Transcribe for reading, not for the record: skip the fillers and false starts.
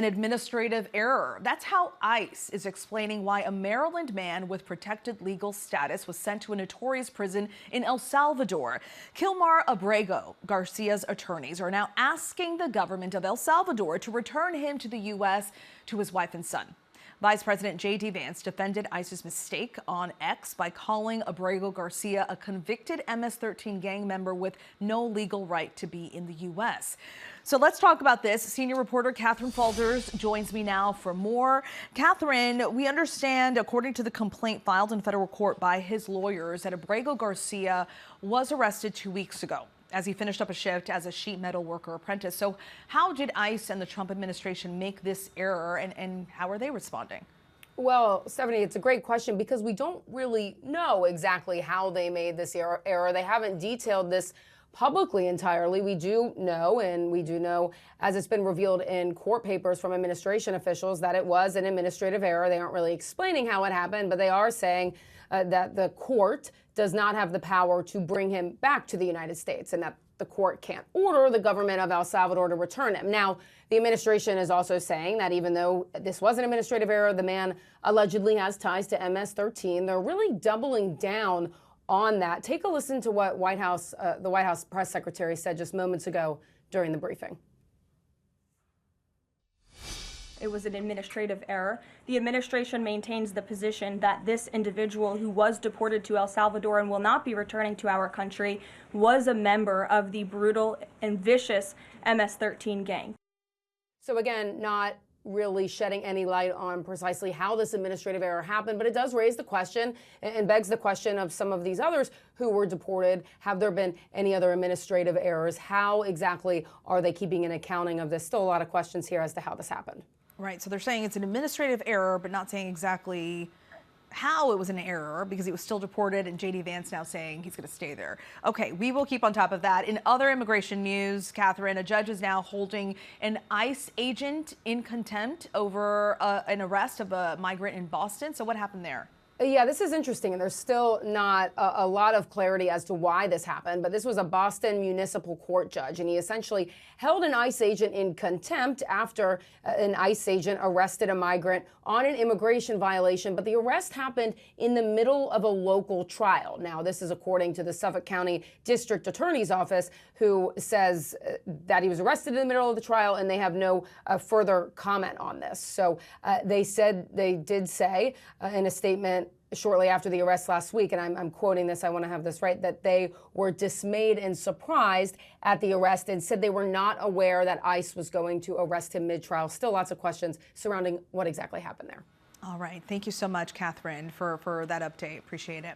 An administrative error. That's how ICE is explaining why a Maryland man with protected legal status was sent to a notorious prison in El Salvador. Kilmar Abrego Garcia's attorneys are now asking the government of El Salvador to return him to the U.S. to his wife and son. Vice President J.D. Vance defended ICE's mistake on X by calling Abrego Garcia a convicted MS-13 gang member with no legal right to be in the U.S. So let's talk about this. Senior reporter Catherine Falders joins me now for more. Catherine, we understand, according to the complaint filed in federal court by his lawyers, that Abrego Garcia was arrested 2 weeks ago as he finished up a shift as a sheet metal worker apprentice. So how did ICE and the Trump administration make this error, and how are they responding? Well, Stephanie, it's a great question because we don't really know exactly how they made this error. They haven't detailed this publicly entirely. We do know, as it's been revealed in court papers from administration officials, that it was an administrative error. They aren't really explaining how it happened, but they are saying that the court does not have the power to bring him back to the United States and that the court can't order the government of El Salvador to return him. Now, the administration is also saying that even though this was an administrative error, the man allegedly has ties to MS-13. They're really doubling down on that. Take a listen to what the White House press secretary said just moments ago during the briefing. It was an administrative error. The administration maintains the position that this individual who was deported to El Salvador and will not be returning to our country was a member of the brutal and vicious MS-13 gang. So again, not really shedding any light on precisely how this administrative error happened, but it does raise the question and begs the question of some of these others who were deported. Have there been any other administrative errors? How exactly are they keeping an accounting of this? Still a lot of questions here as to how this happened. Right, so they're saying it's an administrative error, but not saying exactly how it was an error because he was still deported, and J.D. Vance now saying he's going to stay there. Okay, we will keep on top of that. In other immigration news, Catherine, a judge is now holding an ICE agent in contempt over an arrest of a migrant in Boston. So what happened there? Yeah, this is interesting, and there's still not a lot of clarity as to why this happened, but this was a Boston municipal court judge, and he essentially held an ICE agent in contempt after an ICE agent arrested a migrant on an immigration violation, but the arrest happened in the middle of a local trial. Now, this is according to the Suffolk County District Attorney's Office, who says that he was arrested in the middle of the trial, and they have no further comment on this. So they did say in a statement shortly after the arrest last week, and I'm quoting this, I want to have this right, that they were dismayed and surprised at the arrest and said they were not aware that ICE was going to arrest him mid-trial. Still lots of questions surrounding what exactly happened there. All right. Thank you so much, Catherine, for that update. Appreciate it.